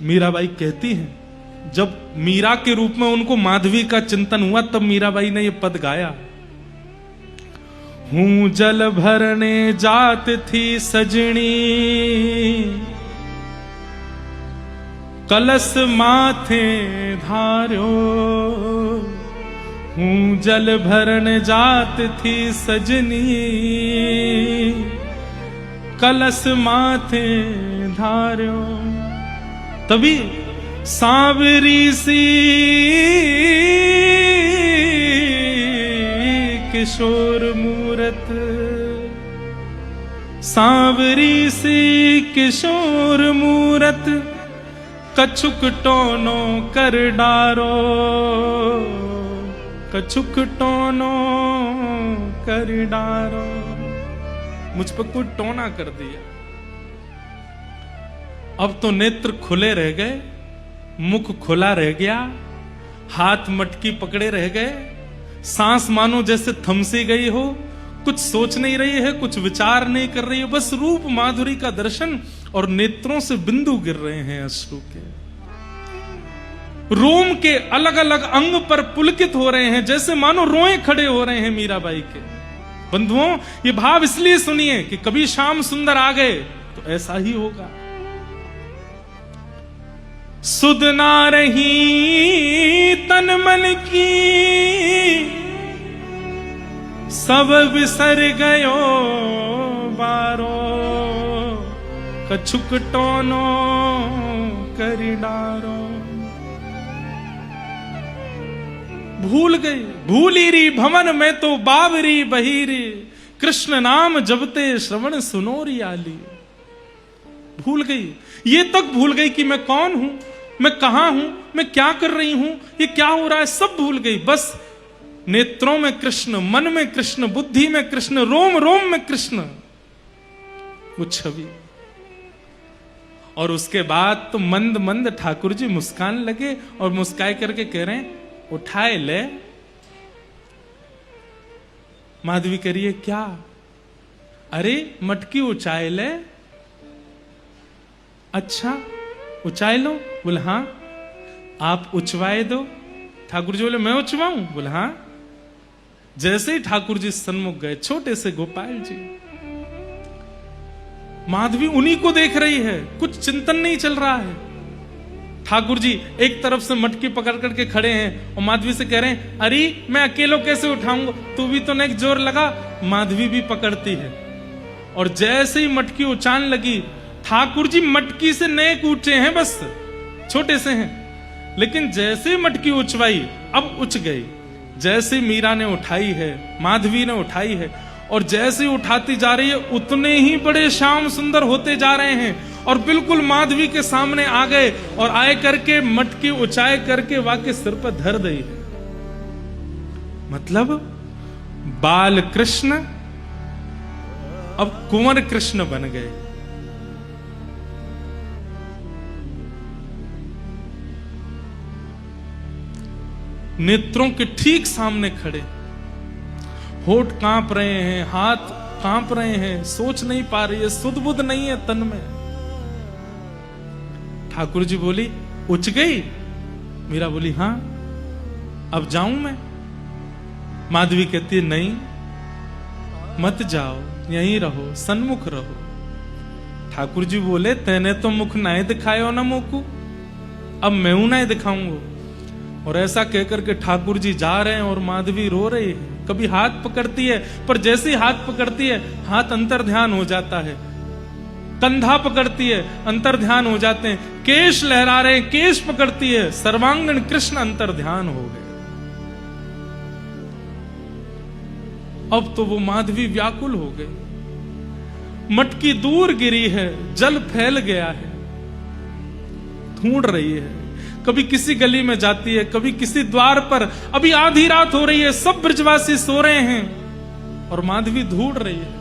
मीराबाई कहती हैं, जब मीरा के रूप में उनको माधवी का चिंतन हुआ, तब मीराबाई ने यह पद गाया, हूं जल भरने जात थी सजनी, कलश माथे धार्यो। हूं जल भरन जात थी सजनी, कलश माथे धार्यो। तभी सांवरी सी किशोर मूरत, सांवरी सी किशोर मूरत, कछुक टोनो कर डारो, कछुक टोनो कर डारो। मुझ पर कोई टोना कर दिया। अब तो नेत्र खुले रह गए, मुख खुला रह गया, हाथ मटकी पकड़े रह गए, सांस मानो जैसे थमसी गई हो, कुछ सोच नहीं रही है, कुछ विचार नहीं कर रही है, बस रूप माधुरी का दर्शन, और नेत्रों से बिंदु गिर रहे हैं अश्रु के। रोम के अलग अलग अंग पर पुलकित हो रहे हैं, जैसे मानो रोए खड़े हो रहे हैं मीराबाई के। बंधुओं, ये भाव इसलिए सुनिए कि कभी श्याम सुंदर आ गए तो ऐसा ही होगा। सुध ना रही तन मन की, सब बिसर गयो बारो, कछुक टोनो कर डारो। भूल गई, भूली री भवन में तो बावरी बहीरी, कृष्ण नाम जपते श्रवण सुनोरी आली। भूल गई, ये तक भूल गई कि मैं कौन हूं, मैं कहां हूं, मैं क्या कर रही हूं, ये क्या हो रहा है, सब भूल गई। बस नेत्रों में कृष्ण, मन में कृष्ण, बुद्धि में कृष्ण, रोम रोम में कृष्ण, वो छवि। और उसके बाद तो मंद मंद ठाकुर जी मुस्कान लगे और मुस्काए करके कह रहे हैं, उठाए ले। माधवी करिए क्या? अरे मटकी उचाए ले। अच्छा उचाए लो? बोले हाँ। आप उचवाए दो? ठाकुर जी बोले मैं उचवाऊं? बोले हाँ। जैसे ही ठाकुर जी सन्मुख गए, छोटे से गोपाल जी, माधवी उन्हीं को देख रही है, कुछ चिंतन नहीं चल रहा है। ठाकुर जी एक तरफ से मटकी पकड़ करके खड़े हैं और माधवी से कह रहे हैं, अरे मैं अकेलो कैसे उठाऊंगा, तू भी तो नेक जोर लगा। माधवी भी पकड़ती है और जैसे ही मटकी उचान लगी, ठाकुर जी मटकी से नेक ऊंचे हैं, बस छोटे से हैं, लेकिन जैसे ही मटकी उचवाई अब उच गई। जैसे मीरा ने उठाई है, माधवी ने उठाई है, और जैसे ही उठाती जा रही है उतने ही बड़े श्याम सुंदर होते जा रहे हैं, और बिल्कुल माधवी के सामने आ गए और आए करके मटकी उचाए करके वाके सिर पर धर दी है। मतलब बाल कृष्ण अब कुंवर कृष्ण बन गए। नेत्रों के ठीक सामने खड़े, होठ कांप रहे हैं, हाथ कांप रहे हैं, सोच नहीं पा रही है, सुध बुध नहीं है तन में। ठाकुर जी बोली उच गई? मीरा बोली हां। अब जाऊं मैं? माधवी कहती है नहीं, मत जाओ, यहीं रहो, सन्मुख रहो। ठाकुर जी बोले तेने तो मुख नहीं दिखायो ना मोकू, अब मैं नहीं दिखाऊंगा। और ऐसा कहकर के ठाकुर जी जा रहे हैं और माधवी रो रही है। कभी हाथ पकड़ती है, पर जैसे ही हाथ पकड़ती है हाथ अंतर ध्यान हो जाता है, कंधा पकड़ती है अंतर ध्यान हो जाते हैं, केश लहरा रहे हैं केश पकड़ती है, सर्वांगण कृष्ण अंतर ध्यान हो गए। अब तो वो माधवी व्याकुल हो गई। मटकी दूर गिरी है, जल फैल गया है, ढूंढ रही है, कभी किसी गली में जाती है, कभी किसी द्वार पर। अभी आधी रात हो रही है, सब ब्रजवासी सो रहे हैं और माधवी ढूंढ रही है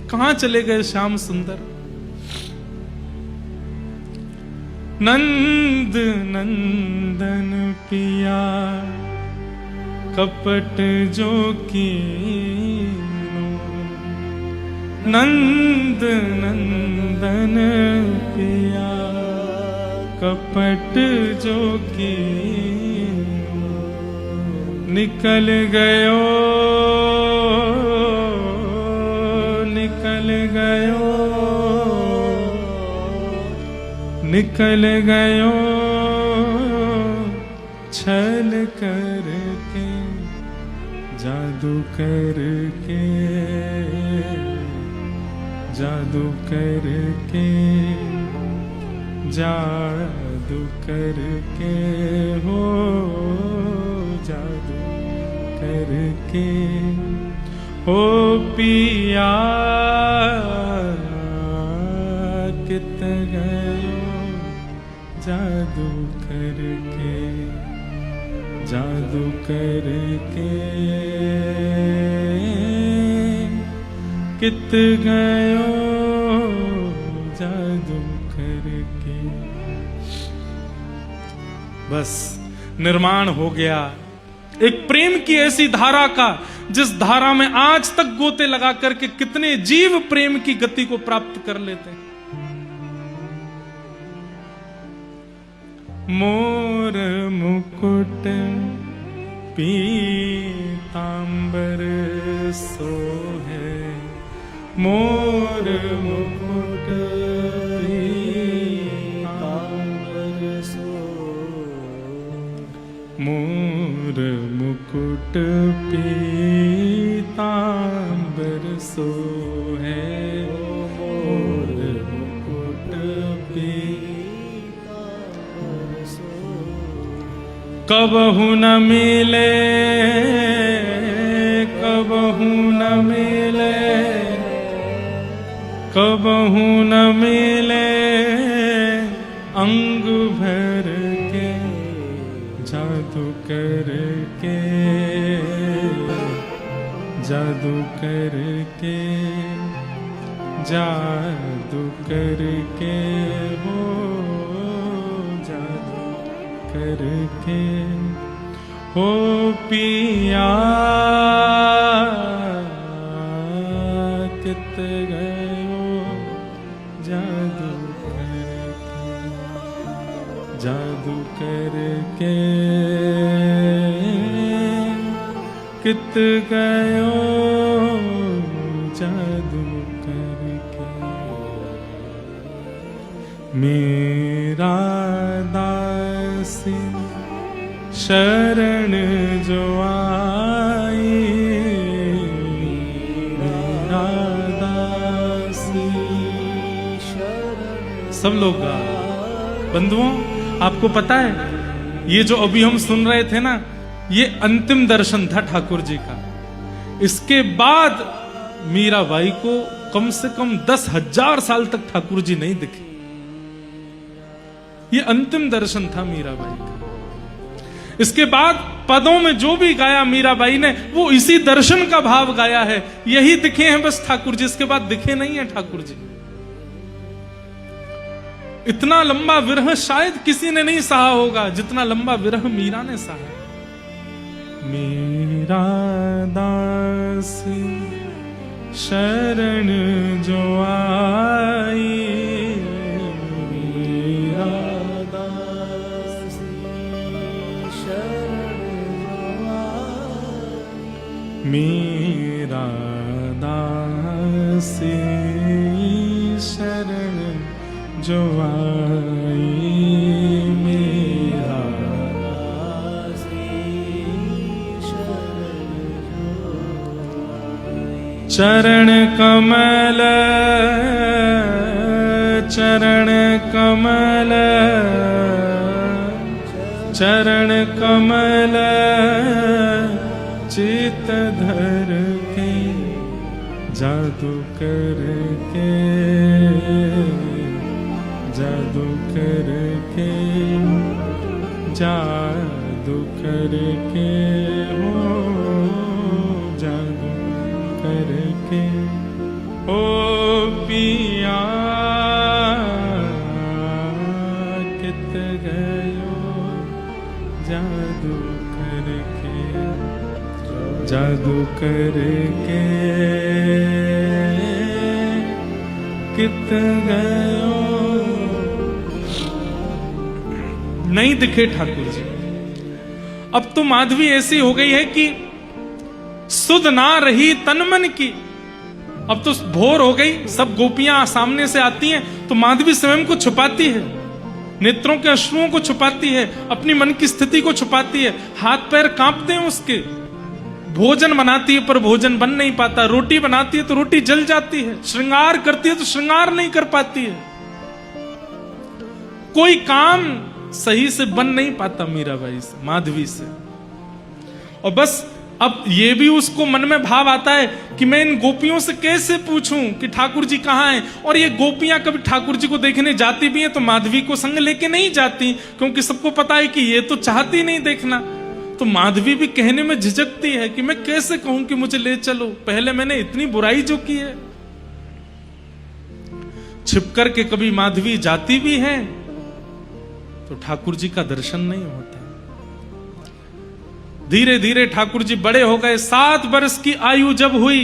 कहां चले गए श्याम सुंदर। नंद नंदन पिया कपट जो कीनो, नंद नंदन पिया कपट जो कीनो, निकल गयो निकल गयो निकल गयो, छल करके जादू करके जादू करके जादू करके हो, जादू करके हो पिया कित गयो, जादू करके, जादू करके कित गयो, जादू करके। बस निर्माण हो गया एक प्रेम की ऐसी धारा का, जिस धारा में आज तक गोते लगा करके कितने जीव प्रेम की गति को प्राप्त कर लेते हैं। मोर मुकुट पीतांबर सोहे, मोर मुकुट पीतांबर सोहे, मोर मुकुट पीतांबर सोहे, मोर मुकुट पीतांबर सोहे। कबहु न मिले, कबहु न मिले, कबहु न मिले अंग भर के, जादू करके, जादू करके, जादू करके हो, जादू करके हो पिया कित गयो, जादू करके, जादू करके कित गयो, जादू करके। मेरा दासी शरण जो आई, मेरा दासी शरण। सब लोग गा। बंधुओं, आपको पता है ये जो अभी हम सुन रहे थे ना, ये अंतिम दर्शन था ठाकुर जी का। इसके बाद मीराबाई को कम से कम 10,000 साल तक ठाकुर जी नहीं दिखे। ये अंतिम दर्शन था मीराबाई का। इसके बाद पदों में जो भी गाया मीराबाई ने, वो इसी दर्शन का भाव गाया है। यही दिखे हैं बस ठाकुर जी, इसके बाद दिखे नहीं है ठाकुर जी। इतना लंबा विरह शायद किसी ने नहीं सहा होगा जितना लंबा विरह मीरा ने सहा। मेरा दास शरण जो आई, मेरा दास शरण जो आई, मेरा दास शरण जो आई, मेरा दास शरण जो आई। चरण कमल, चरण कमल, चरण कमल चित धर के, जादू करके, जादू करके, जादू करके हो, जादू करके हो पिया कित गयो, जादू करके, जादू करके कित गयो। नहीं दिखे ठाकुर जी। अब तो माधवी ऐसी हो गई है कि सुध ना रही तन मन की। अब तो भोर हो गई, सब गोपियां सामने से आती हैं तो माधवी स्वयं को छुपाती है, नेत्रों के अश्रुओं को छुपाती है, अपनी मन की स्थिति को छुपाती है। हाथ पैर कांपते हैं उसके। भोजन बनाती है पर भोजन बन नहीं पाता, रोटी बनाती है तो रोटी जल जाती है, श्रृंगार करती है तो श्रृंगार नहीं कर पाती है। कोई काम सही से बन नहीं पाता मीराबाई से, माधवी से। और बस अब ये भी उसको मन में भाव आता है कि मैं इन गोपियों से कैसे पूछूं कि ठाकुर जी कहाँ हैं। और ये गोपियां कभी ठाकुर जी को देखने जाती भी हैं तो माधवी को संग लेके नहीं जाती, क्योंकि सबको पता है कि ये तो चाहती नहीं देखना। तो माधवी भी कहने में झिझकती है कि मैं कैसे कहूं कि मुझे ले चलो, पहले मैंने इतनी बुराई जो की है। छिप करके कभी माधवी जाती भी है तो ठाकुर जी का दर्शन नहीं होता। धीरे धीरे ठाकुर जी बड़े हो गए। 7 वर्ष की आयु जब हुई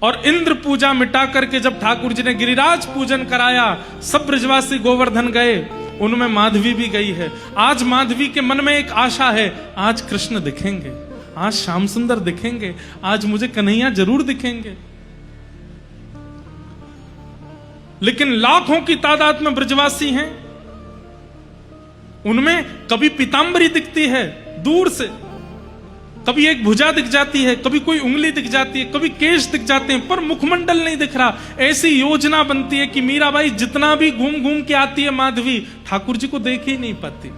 और इंद्र पूजा मिटा करके जब ठाकुर जी ने गिरिराज पूजन कराया, सब ब्रजवासी गोवर्धन गए, उनमें माधवी भी गई है। आज माधवी के मन में एक आशा है, आज कृष्ण दिखेंगे, आज श्याम सुंदर दिखेंगे, आज मुझे कन्हैया जरूर दिखेंगे। लेकिन लाखों की तादाद में ब्रजवासी हैं, उनमें कभी पीतांबरी दिखती है दूर से, कभी एक भुजा दिख जाती है, कभी कोई उंगली दिख जाती है, कभी केश दिख जाते हैं, पर मुखमंडल नहीं दिख रहा। ऐसी योजना बनती है कि मीराबाई जितना भी घूम घूम के आती है माधवी, ठाकुर जी को देख ही नहीं पाती।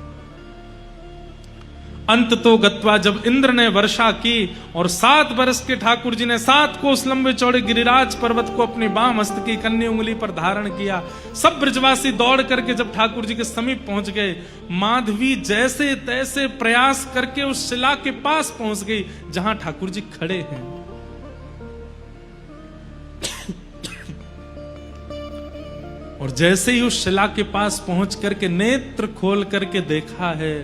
अंत तो गत्वा जब इंद्र ने वर्षा की और 7 वर्ष के ठाकुर जी ने 7 कोस लंबे चौड़े गिरिराज पर्वत को अपनी बाम हस्त की कन्नी उंगली पर धारण किया, सब ब्रजवासी दौड़ करके जब ठाकुर जी के समीप पहुंच गए, माधवी जैसे तैसे प्रयास करके उस शिला के पास पहुंच गई जहां ठाकुर जी खड़े हैं। और जैसे ही उस शिला के पास पहुंच करके नेत्र खोल करके देखा है,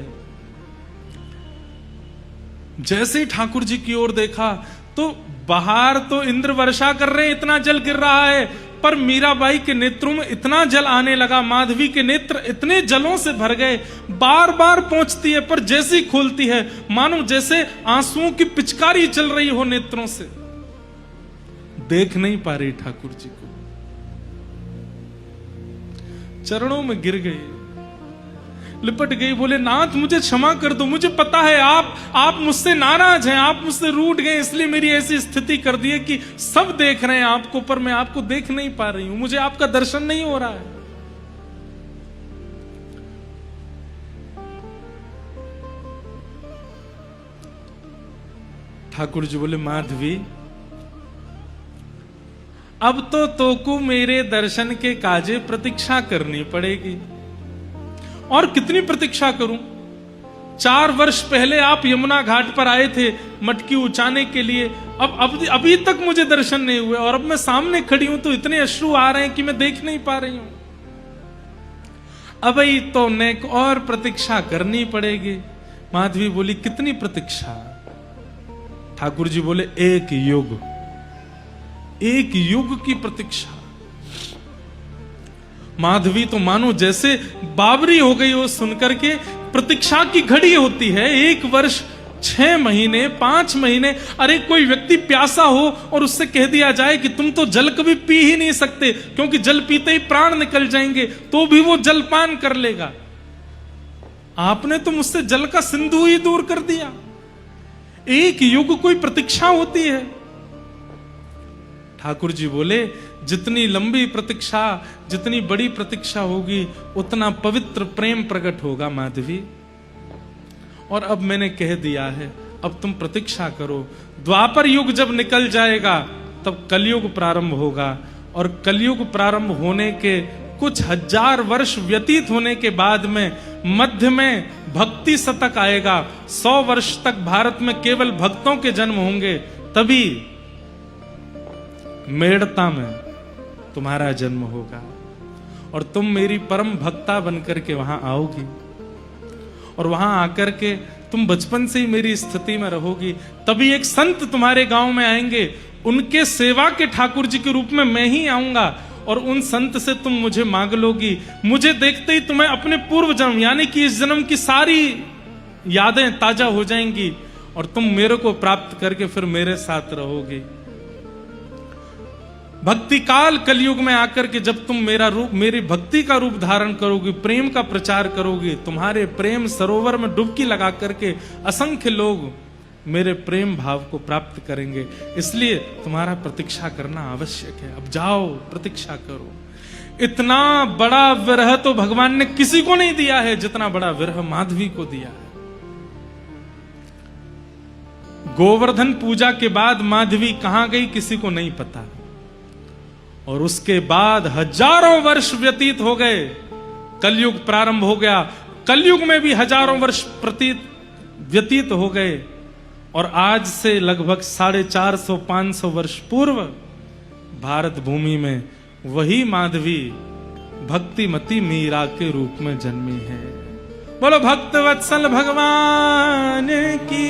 जैसे ही ठाकुर जी की ओर देखा तो बाहर तो इंद्र वर्षा कर रहे, इतना जल गिर रहा है, पर मीराबाई के नेत्रों में इतना जल आने लगा, माधवी के नेत्र इतने जलों से भर गए, बार बार पहुंचती है पर जैसी खोलती है मानो जैसे आंसुओं की पिचकारी चल रही हो नेत्रों से, देख नहीं पा रही ठाकुर जी को। चरणों में गिर गई, लिपट गई, बोले नाथ मुझे क्षमा कर दो, मुझे पता है आप मुझसे नाराज हैं, आप मुझसे रूठ गए, इसलिए मेरी ऐसी स्थिति कर दी है कि सब देख रहे हैं आपको पर मैं आपको देख नहीं पा रही हूं, मुझे आपका दर्शन नहीं हो रहा है। ठाकुर जी बोले माधवी अब तो तोकू मेरे दर्शन के काजे प्रतीक्षा करनी पड़ेगी। और कितनी प्रतीक्षा करूं? 4 वर्ष पहले आप यमुना घाट पर आए थे मटकी उचाने के लिए, अब अभी तक मुझे दर्शन नहीं हुए, और अब मैं सामने खड़ी हूं तो इतने अश्रु आ रहे हैं कि मैं देख नहीं पा रही हूं। अब ही तो नेक और प्रतीक्षा करनी पड़ेगी। माधवी बोली कितनी प्रतीक्षा? ठाकुर जी बोले 1 युग, 1 युग की प्रतीक्षा। माधवी तो मानो जैसे बावरी हो गई हो सुनकर के। प्रतीक्षा की घड़ी होती है 1 वर्ष, 6 महीने, 5 महीने। अरे कोई व्यक्ति प्यासा हो और उससे कह दिया जाए कि तुम तो जल कभी पी ही नहीं सकते क्योंकि जल पीते ही प्राण निकल जाएंगे, तो भी वो जलपान कर लेगा। आपने तो मुझसे जल का सिंधु ही दूर कर दिया। 1 युग कोई प्रतीक्षा होती है? ठाकुर जी बोले जितनी लंबी प्रतीक्षा, जितनी बड़ी प्रतीक्षा होगी उतना पवित्र प्रेम प्रकट होगा माधवी। और अब मैंने कह दिया है, अब तुम प्रतीक्षा करो। द्वापर युग जब निकल जाएगा तब कलयुग प्रारंभ होगा, और कलयुग प्रारंभ होने के कुछ 1000 वर्ष व्यतीत होने के बाद में मध्य में भक्ति शतक आएगा। 100 वर्ष तक भारत में केवल भक्तों के जन्म होंगे, तभी मेड़ता में तुम्हारा जन्म होगा और तुम मेरी परम भक्ता बनकर के वहां आओगी, और वहां आकर के तुम बचपन से ही मेरी स्थिति में रहोगी। तभी एक संत तुम्हारे गांव में आएंगे, उनके सेवा के ठाकुर जी के रूप में मैं ही आऊंगा, और उन संत से तुम मुझे मांग लोगी। मुझे देखते ही तुम्हें अपने पूर्व जन्म यानी कि इस जन्म की सारी यादें ताजा हो जाएंगी, और तुम मेरे को प्राप्त करके फिर मेरे साथ रहोगे। भक्ति काल कलयुग में आकर के जब तुम मेरा रूप, मेरी भक्ति का रूप धारण करोगी, प्रेम का प्रचार करोगी, तुम्हारे प्रेम सरोवर में डुबकी लगा करके असंख्य लोग मेरे प्रेम भाव को प्राप्त करेंगे। इसलिए तुम्हारा प्रतीक्षा करना आवश्यक है। अब जाओ प्रतीक्षा करो। इतना बड़ा विरह तो भगवान ने किसी को नहीं दिया है जितना बड़ा विरह माधवी को दिया है। गोवर्धन पूजा के बाद माधवी कहां गई किसी को नहीं पता, और उसके बाद हजारों वर्ष व्यतीत हो गए, कलयुग प्रारंभ हो गया। कलयुग में भी हजारों वर्ष व्यतीत हो गए, और आज से लगभग 450-500 वर्ष पूर्व भारत भूमि में वही माधवी भक्तिमती मीरा के रूप में जन्मी है। बोलो भक्त वत्सल भगवान की।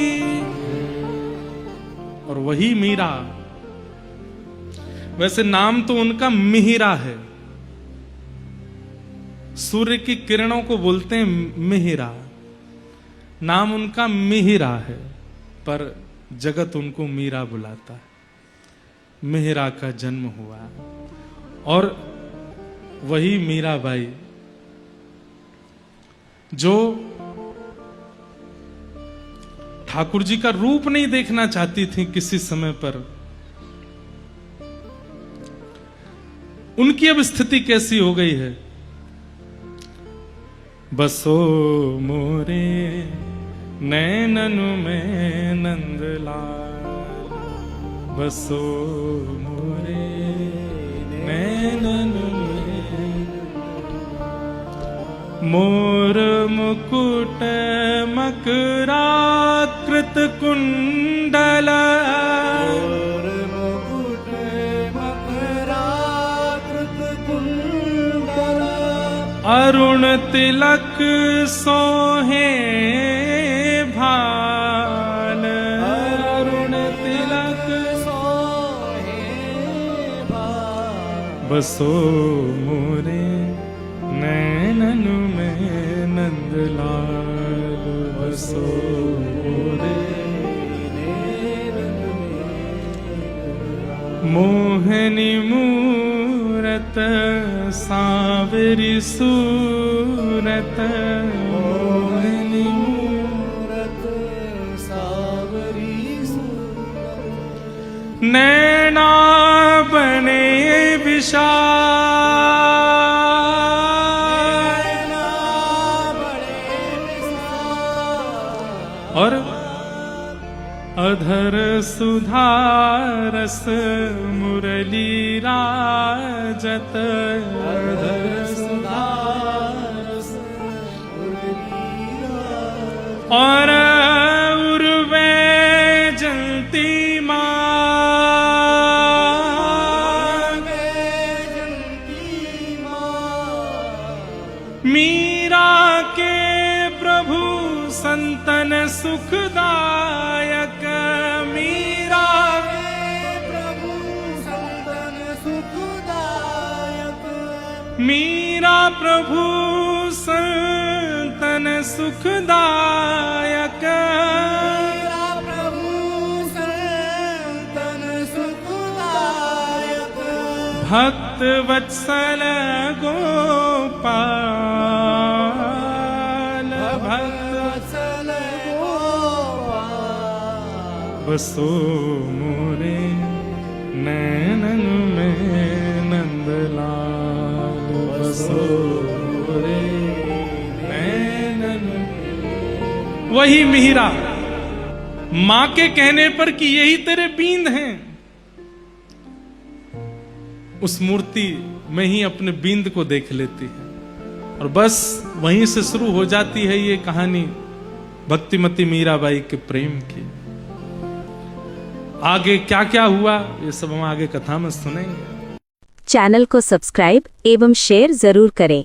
और वही मीरा, वैसे नाम तो उनका मिहिरा है, सूर्य की किरणों को बोलते हैं मिहिरा, नाम उनका मिहिरा है, पर जगत उनको मीरा बुलाता है। मिहिरा का जन्म हुआ, और वही मीराबाई जो ठाकुर जी का रूप नहीं देखना चाहती थी किसी समय पर, उनकी अब स्थिति कैसी हो गई है। बसो मोरे नैनन में नंदलाल, बसो मोरे नैनन में, मोर मुकुट मकराकृत कुंडल, मोर मुकुट मकराकृत कुंडल, अरुण तिलक सोहे भाल, अरुण तिलक सोहे भाल, बसो मोरे नैनन में नंदलाल, बसो मोरे नैनन में, मोहनी मूरत सावरी सूरत, मोहनी मूरत सावरी सूरत, नैना बने विशाल, नैना बड़े विशाल, और अधर सुधारस मुरली राजत, अधर सुधारस मुरली राजत, और उर्वे जंती मीरा के प्रभु संतन सुखदायक, मीरा के प्रभु संतन सुखदायक, मीरा प्रभु संतन सुखदायक, मेरा प्रभु संतन सुखदायक, भक्त वत्सल गोपाल, भक्त वत्सल गोपाल, बसो मोरे नैनन में नंदलाल, बसो मोरे नैनन में। वही मिहिरा मां के कहने पर कि यही तेरे बींद हैं, उस मूर्ति में ही अपने बींद को देख लेती है, और बस वहीं से शुरू हो जाती है ये कहानी भक्तिमती मीराबाई के प्रेम की। आगे क्या क्या हुआ ये सब हम आगे कथा में सुनेंगे। चैनल को सब्सक्राइब एवं शेयर जरूर करें।